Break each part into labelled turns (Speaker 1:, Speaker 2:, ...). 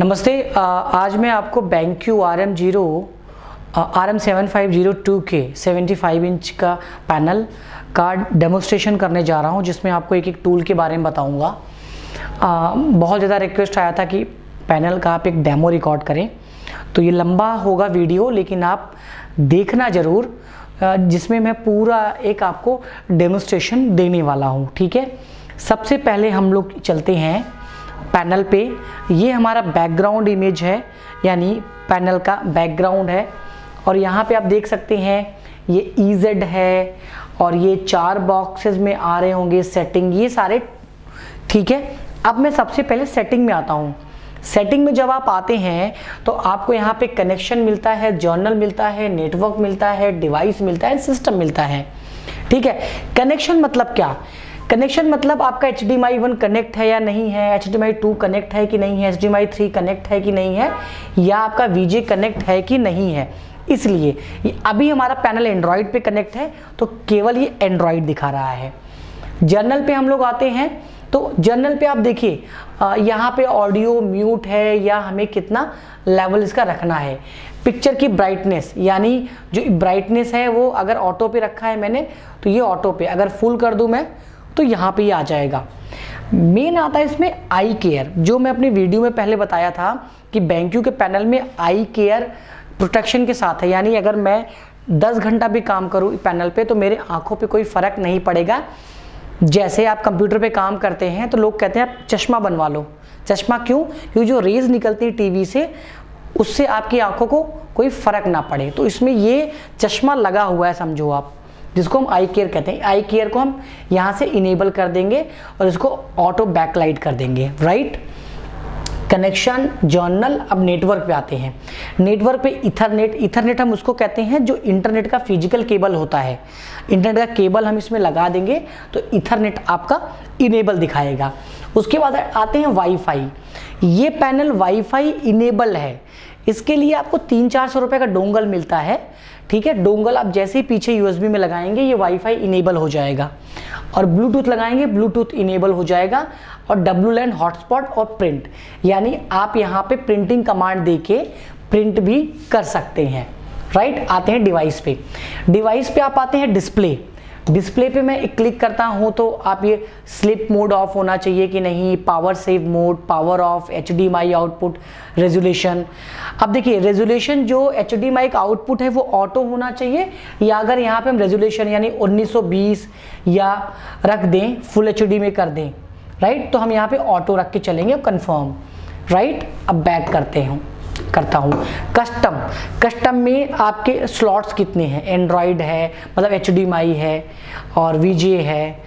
Speaker 1: नमस्ते। आज मैं आपको BenQ RM7502 के 75 इंच का पैनल का डेमोस्ट्रेशन करने जा रहा हूं, जिसमें आपको एक एक टूल के बारे में बताऊंगा। बहुत ज़्यादा रिक्वेस्ट आया था कि पैनल का आप एक डेमो रिकॉर्ड करें, तो ये लंबा होगा वीडियो, लेकिन आप देखना ज़रूर, जिसमें मैं पूरा एक आपको डेमोस्ट्रेशन देने वाला हूं। ठीक है, सबसे पहले हम लोग चलते हैं पैनल पे। ये हमारा बैकग्राउंड इमेज है, यानी पैनल का बैकग्राउंड है, और यहाँ पे आप देख सकते हैं ये EZ है और ये 4 बॉक्सेस में आ रहे होंगे सेटिंग, ये सारे। ठीक है, अब मैं सबसे पहले सेटिंग में आता हूँ। सेटिंग में जब आप आते हैं तो आपको यहाँ पे कनेक्शन मिलता है, जर्नल मिलता है, नेटवर्क मिलता है, डिवाइस मिलता है, सिस्टम मिलता है। ठीक है, कनेक्शन मतलब क्या? कनेक्शन मतलब आपका HDMI 1 कनेक्ट है या नहीं है, HDMI 2 कनेक्ट है कि नहीं है, HDMI 3 कनेक्ट है कि नहीं है, या आपका VJ कनेक्ट है कि नहीं है। इसलिए अभी हमारा पैनल एंड्रॉयड पे कनेक्ट है तो केवल ये एंड्रॉयड दिखा रहा है। जर्नल पे हम लोग आते हैं तो जर्नल पे आप देखिए यहाँ पे ऑडियो म्यूट है या हमें कितना लेवल इसका रखना है। पिक्चर की ब्राइटनेस, यानी जो ब्राइटनेस है वो अगर ऑटो पे रखा है मैंने तो ये ऑटो पे, अगर फुल कर दूँ मैं तो यहाँ पे ये आ जाएगा। मेन आता है इसमें आई केयर, जो मैं अपनी वीडियो में पहले बताया था कि BenQ के पैनल में आई केयर प्रोटेक्शन के साथ है, यानी अगर मैं 10 घंटा भी काम करूँ पैनल पे तो मेरे आंखों पे कोई फ़र्क नहीं पड़ेगा। जैसे आप कंप्यूटर पे काम करते हैं तो लोग कहते हैं आप चश्मा बनवा लो। चश्मा क्यों? क्योंकि जो रेज़ निकलती है टीवी से, उससे आपकी आंखों को कोई फ़र्क ना पड़े, तो इसमें ये चश्मा लगा हुआ है, समझो आप, जिसको हम आई केयर कहते हैं। आई केयर को हम यहाँ से इनेबल कर देंगे और इसको ऑटो बैकलाइट कर देंगे। Right, connection, journal. अब नेटवर्क पे आते हैं। नेटवर्क पे इथरनेट हम उसको कहते हैं जो इंटरनेट का फिजिकल केबल होता है। इंटरनेट का केबल हम इसमें लगा देंगे तो इथरनेट आपका इनेबल दिखाएगा। उसके बाद आते हैं वाईफाई। ये पैनल वाईफाई इनेबल है। इसके लिए आपको 300-400 रुपये का डोंगल मिलता है। ठीक है, डोंगल आप जैसे ही पीछे USB में लगाएंगे ये वाईफाई इनेबल हो जाएगा, और ब्लूटूथ लगाएंगे ब्लूटूथ इनेबल हो जाएगा, और WLAN हॉटस्पॉट और प्रिंट, यानी आप यहाँ पे प्रिंटिंग कमांड देके प्रिंट भी कर सकते हैं। राइट, आते हैं डिवाइस पे। डिवाइस पे आप आते हैं डिस्प्ले। डिस्प्ले पे मैं एक क्लिक करता हूँ तो आप ये स्लिप मोड ऑफ होना चाहिए कि नहीं, power save mode, power of, HDMI output, resolution. अब देखिए रेजोल्यूशन जो HDMI का आउटपुट है वो ऑटो होना चाहिए, या अगर यहाँ पे हम रेजोल्यूशन यानी 1920 या रख दें, फुल HD में कर दें। राइट, तो हम यहाँ पे ऑटो रख के चलेंगे, कंफर्म। राइट, अब बैक करता हूँ। कस्टम में आपके स्लॉट्स कितने हैं? एंड्रॉयड है, मतलब HDMI है और VJ है।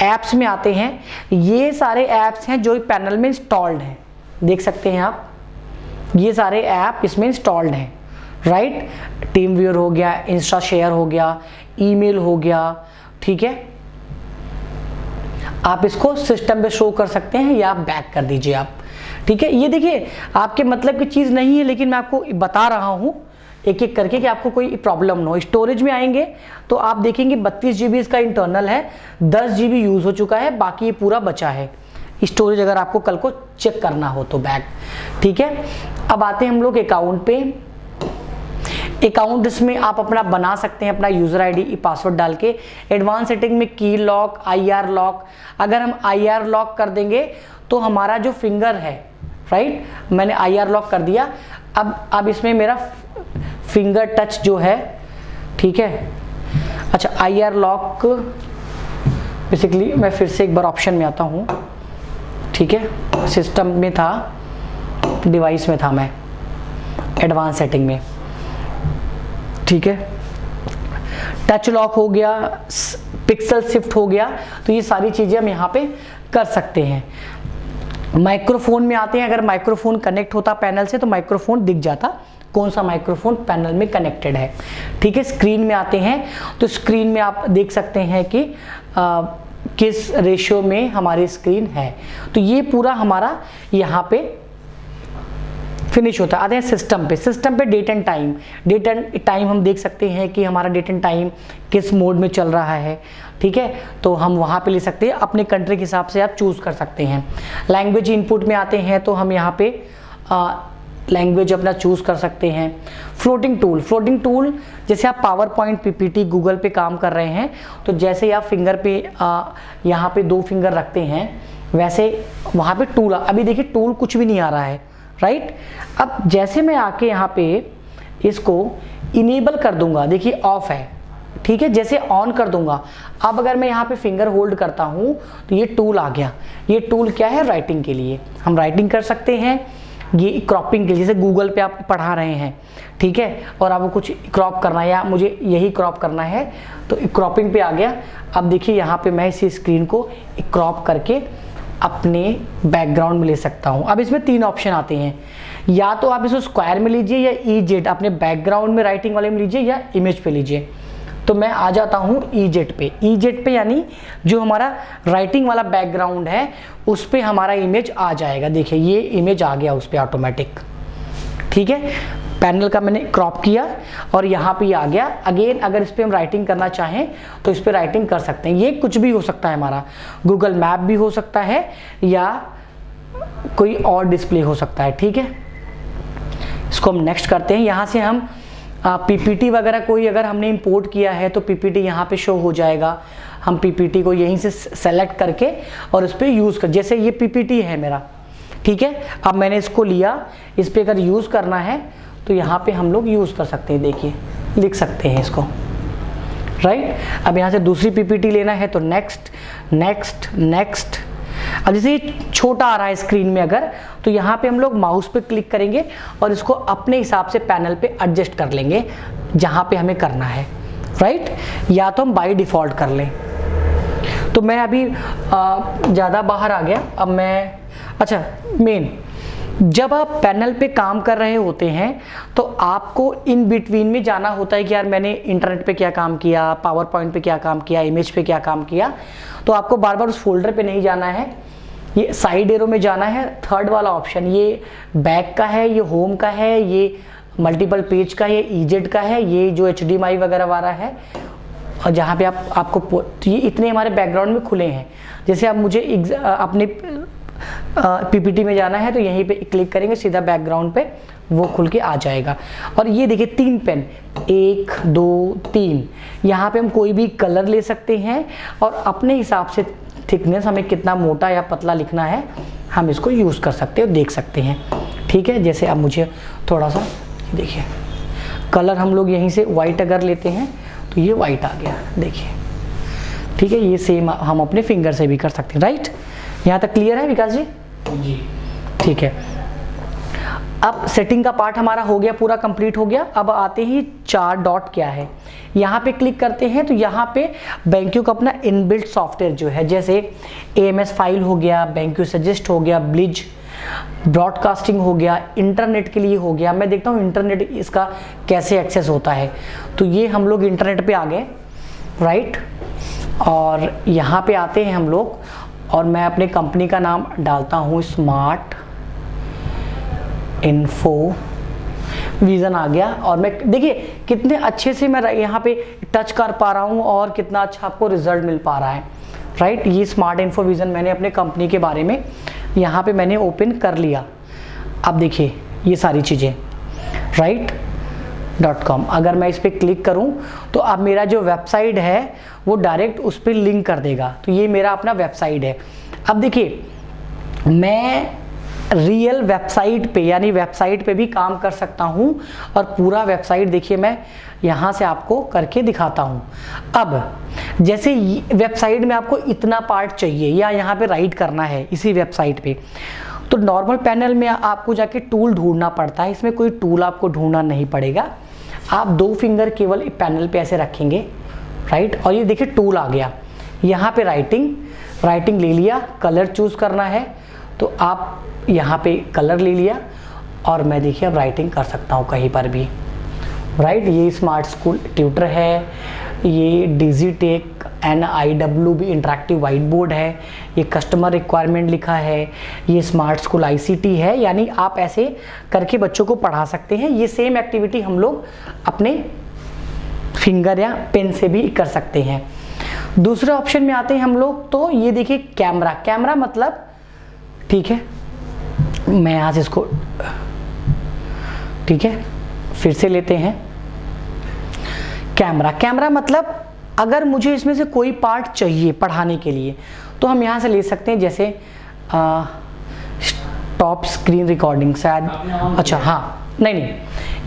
Speaker 1: ऐप्स में आते हैं, ये सारे ऐप्स हैं जो पैनल में इंस्टॉल्ड हैं, देख सकते हैं आप, ये सारे ऐप इसमें इंस्टॉल्ड हैं। राइट, टीम व्यूअर हो गया, इंस्टा शेयर हो गया, ईमेल हो गया। ठीक है, आप इसको सिस्टम पे शो कर सकते हैं या बैक कर दीजिए आप। ठीक है, ये देखिए आपके मतलब की चीज़ नहीं है, लेकिन मैं आपको बता रहा हूँ एक एक करके कि आपको कोई प्रॉब्लम ना हो। स्टोरेज में आएंगे तो आप देखेंगे 32 GB इसका इंटरनल है, 10 GB यूज़ हो चुका है, बाकी ये पूरा बचा है स्टोरेज, अगर आपको कल को चेक करना हो तो बैक। ठीक है, अब आते हैं हम लोग अकाउंट पे। अकाउंट इसमें आप अपना बना सकते हैं, अपना यूज़र ID पासवर्ड डाल के। एडवांस सेटिंग में की लॉक, IR लॉक, अगर हम IR लॉक कर देंगे तो हमारा जो फिंगर है, राइट, मैंने IR लॉक कर दिया। अब इसमें मेरा फिंगर टच जो है, ठीक है। अच्छा, IR लॉक बेसिकली मैं फिर से एक बार ऑप्शन में आता हूँ। ठीक है, सिस्टम में था, डिवाइस में था, मैं एडवांस सेटिंग में। ठीक है, टच लॉक हो गया, पिक्सल शिफ्ट हो गया, तो ये सारी चीज़ें हम यहाँ पे कर सकते हैं। माइक्रोफोन में आते हैं, अगर माइक्रोफोन कनेक्ट होता पैनल से तो माइक्रोफोन दिख जाता कौन सा माइक्रोफोन पैनल में कनेक्टेड है। ठीक है, स्क्रीन में आते हैं तो स्क्रीन में आप देख सकते हैं कि किस रेशियो में हमारी स्क्रीन है, तो ये पूरा हमारा यहाँ पे फिनिश होता है। आते हैं सिस्टम पे। सिस्टम पे डेट एंड टाइम हम देख सकते हैं कि हमारा डेट एंड टाइम किस मोड में चल रहा है। ठीक है, तो हम वहाँ पे ले सकते हैं, अपने कंट्री के हिसाब से आप चूज़ कर सकते हैं। लैंग्वेज इनपुट में आते हैं तो हम यहाँ पे लैंग्वेज अपना चूज़ कर सकते हैं। फ्लोटिंग टूल जैसे आप पावर पॉइंट, पीपीटी, गूगल पे काम कर रहे हैं तो जैसे ही आप फिंगर पे यहाँ पे 2 फिंगर रखते हैं वैसे वहाँ पे टूल, अभी देखिए टूल कुछ भी नहीं आ रहा है, राइट। अब जैसे मैं आके यहाँ पे इसको इनेबल कर दूंगा, देखिए ऑफ है, ठीक है, जैसे ऑन कर दूंगा, अब अगर मैं यहाँ पे फिंगर होल्ड करता हूँ तो ये टूल आ गया। ये टूल क्या है? राइटिंग के लिए, हम राइटिंग कर सकते हैं। ये क्रॉपिंग के लिए, जैसे गूगल पे आप पढ़ा रहे हैं, ठीक है, और आपको कुछ क्रॉप करना है या मुझे यही क्रॉप करना है तो क्रॉपिंग पे आ गया। अब देखिए यहाँ पे मैं इसी स्क्रीन को क्रॉप करके अपने बैकग्राउंड में ले सकता हूँ। अब इसमें 3 ऑप्शन आते हैं, या तो आप इसको स्क्वायर में लीजिए या EZ अपने बैकग्राउंड में राइटिंग वाले में लीजिए या इमेज पे लीजिए। तो मैं आ जाता हूँ EZ पे यानी जो हमारा राइटिंग वाला बैकग्राउंड है उस पे हमारा इमेज आ जाएगा। देखिए ये इमेज आ गया उस पे ऑटोमेटिक, ठीक है। पैनल का मैंने क्रॉप किया और यहाँ पे आ गया। अगेन अगर इस पे हम राइटिंग करना चाहें तो इस पे राइटिंग कर सकते हैं। ये कुछ भी हो सकता है, हमारा गूगल मैप भी हो सकता है या कोई और डिस्प्ले हो सकता है, ठीक है। इसको हम नेक्स्ट करते हैं। यहाँ से हम पीपीटी वगैरह कोई अगर हमने इंपोर्ट किया है तो पीपीटी यहाँ पे शो हो जाएगा। हम पीपीटी को यहीं से सेलेक्ट करके और इस पर यूज़ कर, जैसे ये पीपीटी है मेरा, ठीक है। अब मैंने इसको लिया, इस पर अगर यूज़ करना है तो यहाँ पे हम लोग यूज़ कर सकते हैं, देखिए लिख सकते हैं इसको, राइट। अब यहाँ से दूसरी पीपीटी लेना है तो नेक्स्ट नेक्स्ट नेक्स्ट। अब जैसे ये छोटा आ रहा है स्क्रीन में अगर, तो यहाँ पे हम लोग माउस पे क्लिक करेंगे और इसको अपने हिसाब से पैनल पे एडजस्ट कर लेंगे जहाँ पे हमें करना है, राइट। या तो हम बाय डिफ़ॉल्ट कर लें। तो मैं अभी ज़्यादा बाहर आ गया। अब मैं मेन जब आप पैनल पे काम कर रहे होते हैं तो आपको इन बिटवीन में जाना होता है कि यार मैंने इंटरनेट पे क्या काम किया, पावर पॉइंट पे क्या काम किया, इमेज पे क्या काम किया। तो आपको बार बार उस फोल्डर पे नहीं जाना है, ये साइड एरो में जाना है। थर्ड वाला ऑप्शन ये बैक का है, ये होम का है, ये मल्टीपल पेज का है, ये EZ का है, ये जो HDMI वगैरह वाला है, और जहाँ पे आपको तो ये इतने हमारे बैकग्राउंड में खुले हैं। जैसे अब मुझे अपने पीपीटी में जाना है तो यहीं पे क्लिक करेंगे, सीधा बैकग्राउंड पे वो खुल के आ जाएगा। और ये देखिए 3 पेन, 1 2 3, यहाँ पे हम कोई भी कलर ले सकते हैं और अपने हिसाब से थिकनेस हमें कितना मोटा या पतला लिखना है हम इसको यूज़ कर सकते हैं, देख सकते हैं, ठीक है। जैसे अब मुझे थोड़ा सा देखिए कलर हम लोग यहीं से वाइट अगर लेते हैं तो ये वाइट आ गया, देखिए, ठीक है। ये सेम हम अपने फिंगर से भी कर सकते हैं, राइट। यहाँ तक क्लियर है विकास जी?
Speaker 2: जी,
Speaker 1: ठीक है। अब सेटिंग का पार्ट हमारा हो गया, पूरा कंप्लीट हो गया। अब आते ही 4 डॉट क्या है, यहाँ पे क्लिक करते हैं तो यहाँ पे BenQ का अपना इनबिल्ट सॉफ्टवेयर जो है, जैसे AMS फाइल हो गया, BenQ सजेस्ट हो गया, ब्लिज ब्रॉडकास्टिंग हो गया, इंटरनेट के लिए हो गया। मैं देखता हूँ इंटरनेट इसका कैसे एक्सेस होता है। तो ये हम लोग इंटरनेट पे आ गए, राइट। और यहाँ पे आते हैं हम लोग और मैं अपने कंपनी का नाम डालता हूँ, स्मार्ट इन्फो विज़न आ गया। और मैं देखिए कितने अच्छे से मैं यहाँ पे टच कर पा रहा हूँ और कितना अच्छा आपको रिजल्ट मिल पा रहा है, राइट। ये स्मार्ट इन्फो विज़न मैंने अपने कंपनी के बारे में यहाँ पे मैंने ओपन कर लिया। अब देखिए ये सारी चीज़ें, राइट .com। अगर मैं इस पर क्लिक करूं तो अब मेरा जो वेबसाइट है वो डायरेक्ट उस पर लिंक कर देगा। तो ये मेरा अपना वेबसाइट है। अब देखिए मैं रियल वेबसाइट पे यानी वेबसाइट पे भी काम कर सकता हूं और पूरा वेबसाइट देखिए मैं यहाँ से आपको करके दिखाता हूँ। अब जैसे वेबसाइट में आपको इतना पार्ट चाहिए या यहाँ पे राइट करना है इसी वेबसाइट पे, तो नॉर्मल पैनल में आपको जाके टूल ढूंढना पड़ता है। इसमें कोई टूल आपको ढूंढना नहीं पड़ेगा। आप 2 फिंगर केवल पैनल पे ऐसे रखेंगे, राइट। और ये देखिए टूल आ गया, यहाँ पे राइटिंग ले लिया। कलर चूज़ करना है तो आप यहाँ पे कलर ले लिया और मैं देखिए अब राइटिंग कर सकता हूँ कहीं पर भी, राइट। ये स्मार्ट स्कूल ट्यूटर है, ये Digitek NIW interactive white board है, ये कस्टमर रिक्वायरमेंट लिखा है, ये स्मार्ट स्कूल ICT है। यानी आप ऐसे करके बच्चों को पढ़ा सकते हैं। ये सेम एक्टिविटी हम लोग अपने फिंगर या पेन से भी कर सकते हैं। दूसरे ऑप्शन में आते हैं हम लोग, तो ये देखिए कैमरा मतलब, ठीक है, मैं यहाँ से इसको, ठीक है, फिर से लेते हैं कैमरा। कैमरा मतलब अगर मुझे इसमें से कोई पार्ट चाहिए पढ़ाने के लिए तो हम यहाँ से ले सकते हैं, जैसे टॉप स्क्रीन रिकॉर्डिंग शायद, अच्छा हाँ, नहीं,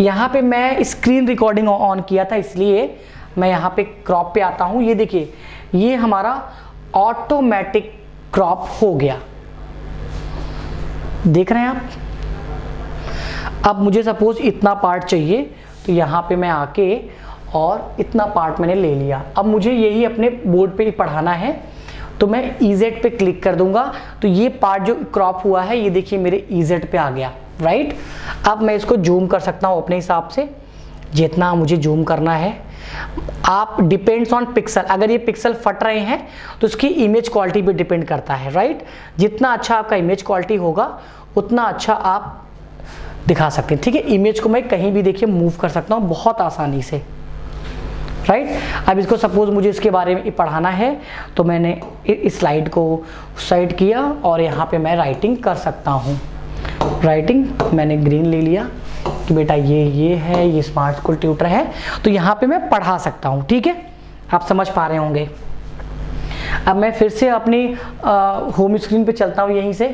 Speaker 1: यहाँ पे मैं स्क्रीन रिकॉर्डिंग ऑन किया था इसलिए मैं यहाँ पे क्रॉप पे आता हूँ। ये देखिए, ये हमारा ऑटोमेटिक क्रॉप हो गया, देख रहे हैं आप। अब मुझे सपोज इतना पार्ट चाहिए तो यहाँ पे मैं आके और इतना पार्ट मैंने ले लिया। अब मुझे यही अपने बोर्ड पे ही पढ़ाना है तो मैं EZ पे क्लिक कर दूंगा तो ये पार्ट जो क्रॉप हुआ है ये देखिए मेरे EZ पे आ गया, राइट। अब मैं इसको जूम कर सकता हूँ अपने हिसाब से, जितना मुझे जूम करना है। आप डिपेंड्स ऑन पिक्सल, अगर ये पिक्सल फट रहे हैं तो उसकी इमेज क्वालिटी पे डिपेंड करता है, राइट। जितना अच्छा आपका इमेज क्वालिटी होगा उतना अच्छा आप दिखा सकते हैं, ठीक है। इमेज को मैं कहीं भी देखिए मूव कर सकता हूँ बहुत आसानी से, राइट। अब इसको सपोज मुझे इसके बारे में पढ़ाना है तो मैंने इस स्लाइड को साइड किया और यहाँ पे मैं राइटिंग कर सकता हूँ। राइटिंग मैंने ग्रीन ले लिया कि बेटा ये है, ये स्मार्ट स्कूल ट्यूटर है, तो यहाँ पे मैं पढ़ा सकता हूँ, ठीक है। आप समझ पा रहे होंगे। अब मैं फिर से अपनी होम स्क्रीन पे चलता हूँ। यहीं से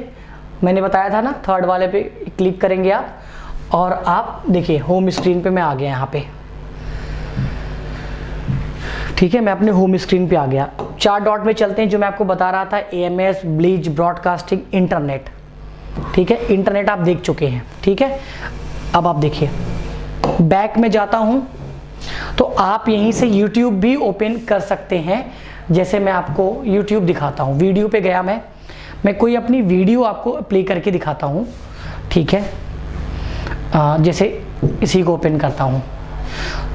Speaker 1: मैंने बताया था ना, थर्ड वाले पे क्लिक करेंगे आप और आप देखिए होम स्क्रीन पे मैं आ गया यहाँ पे, ठीक है। मैं अपने होम स्क्रीन पे आ गया। 4 डॉट में चलते हैं जो मैं आपको बता रहा था, AMS, ब्लीच, ब्रॉडकास्टिंग, इंटरनेट, ठीक है। इंटरनेट आप देख चुके हैं, ठीक है। अब आप देखिए बैक में जाता हूं तो आप यहीं से YouTube भी ओपन कर सकते हैं। जैसे मैं आपको YouTube दिखाता हूं, वीडियो पे गया मैं कोई अपनी वीडियो आपको प्ले करके दिखाता हूं, ठीक है। जैसे इसी को ओपन करता हूं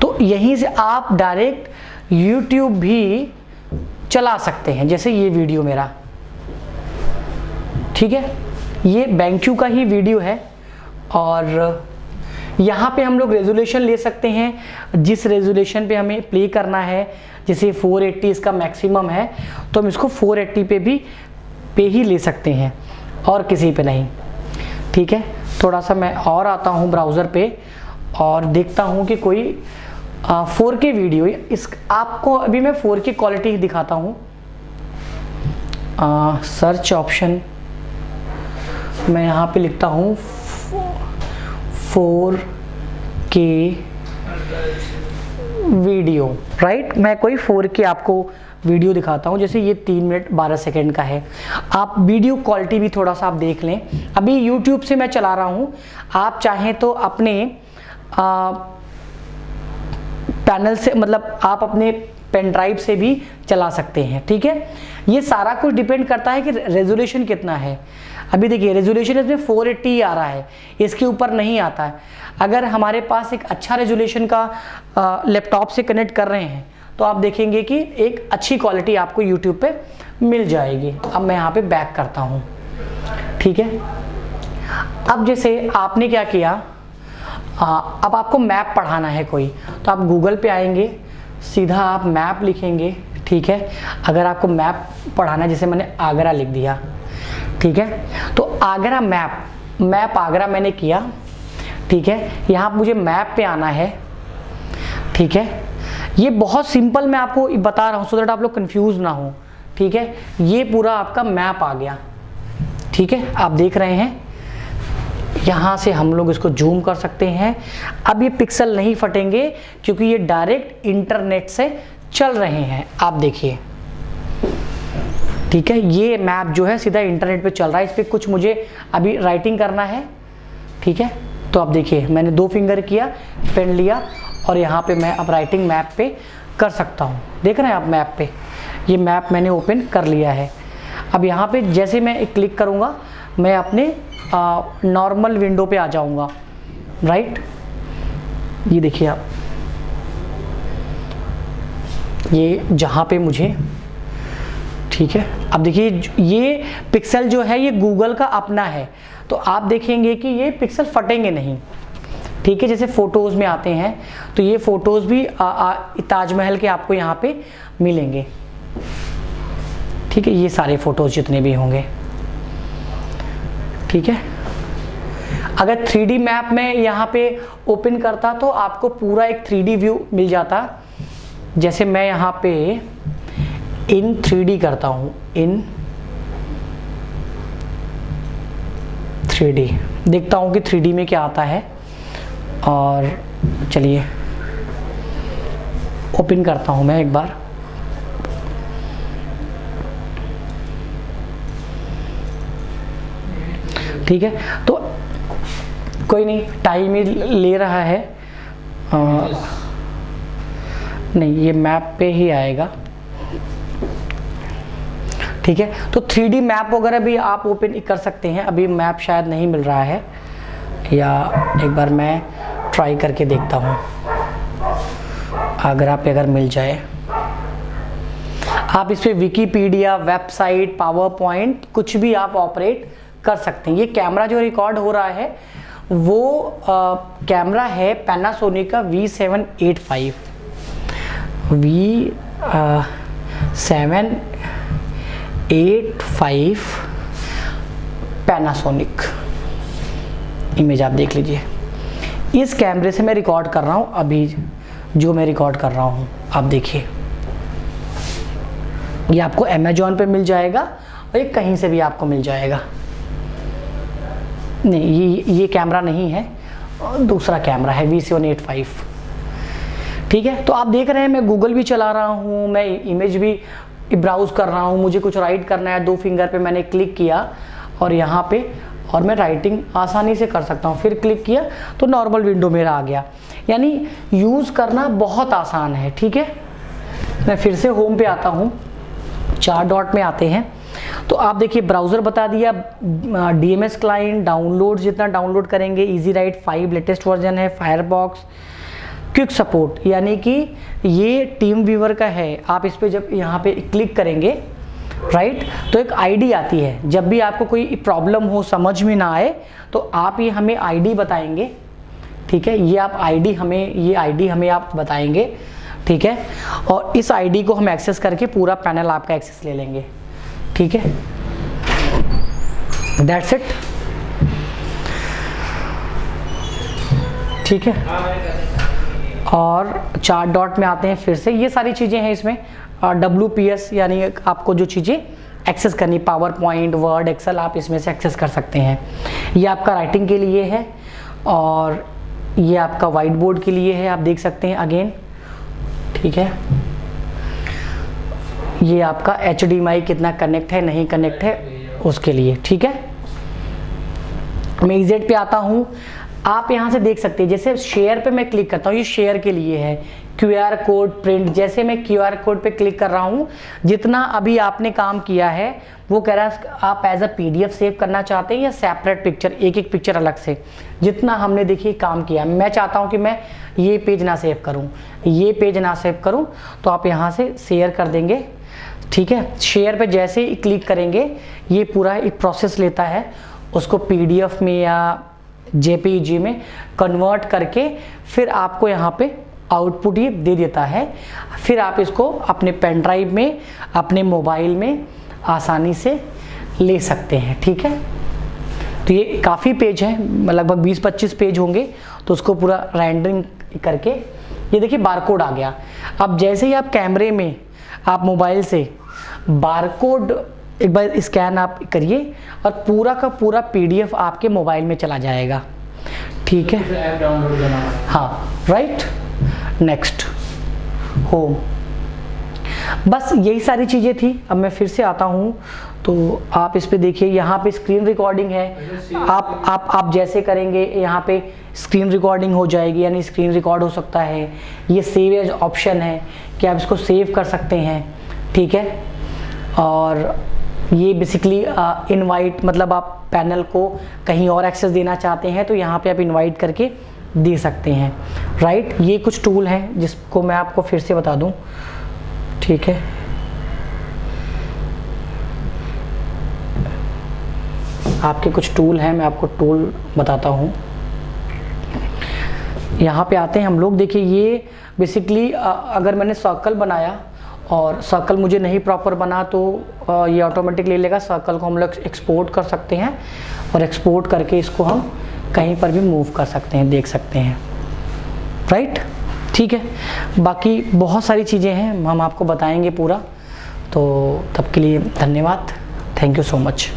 Speaker 1: तो यहीं से आप डायरेक्ट YouTube भी चला सकते हैं। जैसे ये वीडियो मेरा, ठीक है, ये BenQ का ही वीडियो है और यहाँ पे हम लोग रेजोल्यूशन ले सकते हैं जिस रेजोल्यूशन पे हमें प्ले करना है। जैसे 480 इसका मैक्सिमम है तो हम इसको 480 पे ही ले सकते हैं और किसी पे नहीं, ठीक है। थोड़ा सा मैं और आता हूँ ब्राउज़र पे और देखता हूँ कि कोई 4K वीडियो, इस आपको अभी मैं 4K क्वालिटी दिखाता हूँ। सर्च ऑप्शन मैं यहाँ पे लिखता हूँ 4K वीडियो, राइट। मैं कोई 4K आपको वीडियो दिखाता हूँ। जैसे ये 3 मिनट 12 सेकेंड का है। आप वीडियो क्वालिटी भी थोड़ा सा आप देख लें। अभी YouTube से मैं चला रहा हूँ, आप चाहें तो अपने पैनल से, मतलब आप अपने पेन ड्राइव से भी चला सकते हैं, ठीक है। ये सारा कुछ डिपेंड करता है कि रेजोल्यूशन कितना है। अभी देखिए रेजोल्यूशन इसमें 480 आ रहा है, इसके ऊपर नहीं आता है। अगर हमारे पास एक अच्छा रेजोल्यूशन का लैपटॉप से कनेक्ट कर रहे हैं तो आप देखेंगे कि एक अच्छी क्वालिटी आपको YouTube पे मिल जाएगी। अब मैं यहाँ पे बैक करता हूँ, ठीक है। अब जैसे आपने क्या किया, अब आपको मैप पढ़ाना है कोई, तो आप गूगल पे आएंगे, सीधा आप मैप लिखेंगे, ठीक है। अगर आपको मैप पढ़ाना है, जैसे मैंने आगरा लिख दिया, ठीक है, तो आगरा मैप आगरा मैंने किया, ठीक है। यहाँ मुझे मैप पे आना है, ठीक है। ये बहुत सिंपल मैं आपको बता रहा हूँ सो दैट आप लोग कंफ्यूज ना हो, ठीक है। ये पूरा आपका मैप आ गया, ठीक है। आप देख रहे हैं, यहाँ से हम लोग इसको जूम कर सकते हैं। अब ये पिक्सल नहीं फटेंगे क्योंकि ये डायरेक्ट इंटरनेट से चल रहे हैं। आप देखिए, ठीक है, ये मैप जो है सीधा इंटरनेट पे चल रहा है। इस पर कुछ मुझे अभी राइटिंग करना है, ठीक है। तो आप देखिए मैंने 2 फिंगर किया, पेन लिया और यहाँ पे मैं अब राइटिंग मैप पे कर सकता हूँ। देख रहे हैं आप मैप पे, ये मैप मैंने ओपन कर लिया है। अब यहाँ पे जैसे मैं क्लिक करूँगा मैं अपने नॉर्मल विंडो पे आ जाऊँगा, राइट। ये देखिए आप, ये जहाँ पे मुझे, ठीक है। अब देखिए ये पिक्सल जो है ये गूगल का अपना है, तो आप देखेंगे कि ये पिक्सल फटेंगे नहीं, ठीक है। जैसे फ़ोटोज़ में आते हैं तो ये फ़ोटोज़ भी ताजमहल के आपको यहाँ पे मिलेंगे, ठीक है। ये सारे फ़ोटोज़ जितने भी होंगे, ठीक है। अगर 3D मैप में यहाँ पे ओपन करता तो आपको पूरा एक 3D व्यू मिल जाता। जैसे मैं यहाँ पे इन 3D करता हूँ, इन 3D देखता हूँ कि 3D में क्या आता है, और चलिए ओपन करता हूँ मैं एक बार। ठीक है, तो कोई नहीं, टाइम ही ले रहा है। नहीं, ये मैप पे ही आएगा। ठीक है, तो 3D मैप वगैरह भी आप ओपन कर सकते हैं। अभी मैप शायद नहीं मिल रहा है, या एक बार मैं ट्राई करके देखता हूँ, अगर मिल जाए। आप इस पर विकीपीडिया, वेबसाइट, पावर पॉइंट कुछ भी आप ऑपरेट कर सकते हैं। ये कैमरा जो रिकॉर्ड हो रहा है वो कैमरा है पैनासोनिक का V785 पैनासोनिक। इमेज आप देख लीजिए। इस कैमरे से मैं रिकॉर्ड कर रहा हूँ, अभी जो मैं रिकॉर्ड कर रहा हूँ आप देखिए। ये आपको अमेजोन पे मिल जाएगा और ये कहीं से भी आपको मिल जाएगा। नहीं, ये कैमरा नहीं है, दूसरा कैमरा है V785। ठीक है, तो आप देख रहे हैं मैं गूगल भी चला रहा हूँ, मैं इमेज भी ब्राउज कर रहा हूँ। मुझे कुछ राइट करना है, 2 फिंगर पे मैंने क्लिक किया और यहाँ पे, और मैं राइटिंग आसानी से कर सकता हूँ। फिर क्लिक किया तो नॉर्मल विंडो मेरा आ गया। यानी यूज़ करना बहुत आसान है। ठीक है, मैं फिर से होम पे आता हूँ, 4 डॉट में आते हैं तो आप देखिए ब्राउज़र बता दिया, DMS क्लाइंट, डाउनलोड जितना डाउनलोड करेंगे, इजी राइट 5 लेटेस्ट वर्जन है, फायरफॉक्स, क्विक सपोर्ट, यानी कि ये टीम व्यूअर का है। आप इस पे जब यहाँ पे क्लिक करेंगे राइट, तो एक आईडी आती है। जब भी आपको कोई प्रॉब्लम हो, समझ में ना आए, तो आप ये हमें आईडी बताएंगे। ठीक है, ये आईडी हमें आप बताएंगे। ठीक है, और इस आईडी को हम एक्सेस करके पूरा पैनल आपका एक्सेस ले लेंगे। ठीक है, दैट्स इट। ठीक है, और 4 डॉट में आते हैं फिर से। ये सारी चीज़ें हैं इसमें, WPS यानी आपको जो चीज़ें एक्सेस करनी, पावर पॉइंट, वर्ड, एक्सेल, आप इसमें से एक्सेस कर सकते हैं। ये आपका राइटिंग के लिए है और ये आपका वाइट बोर्ड के लिए है, आप देख सकते हैं अगेन। ठीक है, ये आपका HDMI कितना कनेक्ट है, नहीं कनेक्ट है, उसके लिए। ठीक है, मैं EZ पे आता हूँ। आप यहाँ से देख सकते हैं, जैसे शेयर पे मैं क्लिक करता हूँ, ये शेयर के लिए है। QR कोड प्रिंट, जैसे मैं QR कोड पे क्लिक कर रहा हूँ, जितना अभी आपने काम किया है वो कह रहा है आप एज अ PDF सेव करना चाहते हैं या सेपरेट पिक्चर, एक पिक्चर अलग से। जितना हमने देखिए काम किया, मैं चाहता हूँ कि मैं ये पेज ना सेव करूँ, ये पेज ना सेव करूँ, तो आप यहाँ से शेयर कर देंगे। ठीक है, शेयर पे जैसे ही क्लिक करेंगे ये पूरा एक प्रोसेस लेता है, उसको PDF में या JPEG में कन्वर्ट करके फिर आपको यहाँ पे आउटपुट ये दे देता है। फिर आप इसको अपने पेन ड्राइव में, अपने मोबाइल में आसानी से ले सकते हैं। ठीक है, तो ये काफ़ी पेज हैं, लगभग 20-25 पेज होंगे। तो उसको पूरा रेंडरिंग करके ये देखिए बारकोड आ गया। अब जैसे ही आप कैमरे में, आप मोबाइल से बारकोड एक बार स्कैन आप करिए और पूरा का पूरा PDF आपके मोबाइल में चला जाएगा। ठीक है, ऐप डाउनलोड करना है। हाँ, राइट, नेक्स्ट, होम, बस यही सारी चीज़ें थी। अब मैं फिर से आता हूँ तो आप इस पे देखिए, यहाँ पे स्क्रीन रिकॉर्डिंग है। आप जैसे करेंगे यहाँ पे स्क्रीन रिकॉर्डिंग हो जाएगी, यानी स्क्रीन रिकॉर्ड हो सकता है। ये सेव एज ऑप्शन है कि आप इसको सेव कर सकते हैं। ठीक है, और ये बेसिकली इनवाइट, मतलब आप पैनल को कहीं और एक्सेस देना चाहते हैं तो यहाँ पे आप इनवाइट करके दे सकते हैं। राइट, ये कुछ टूल हैं जिसको मैं आपको फिर से बता दूं। ठीक है, आपके कुछ टूल हैं, मैं आपको टूल बताता हूँ। यहाँ पे आते हैं हम लोग। देखिए ये बेसिकली अगर मैंने सर्कल बनाया और सर्कल मुझे नहीं प्रॉपर बना तो ये ऑटोमेटिक ले लेगा। सर्कल को हम लोग एक्सपोर्ट कर सकते हैं और एक्सपोर्ट करके इसको हम कहीं पर भी मूव कर सकते हैं, देख सकते हैं, राइट। ठीक है, बाकी बहुत सारी चीज़ें हैं, हम आपको बताएंगे पूरा। तो तब के लिए धन्यवाद, थैंक यू सो मच।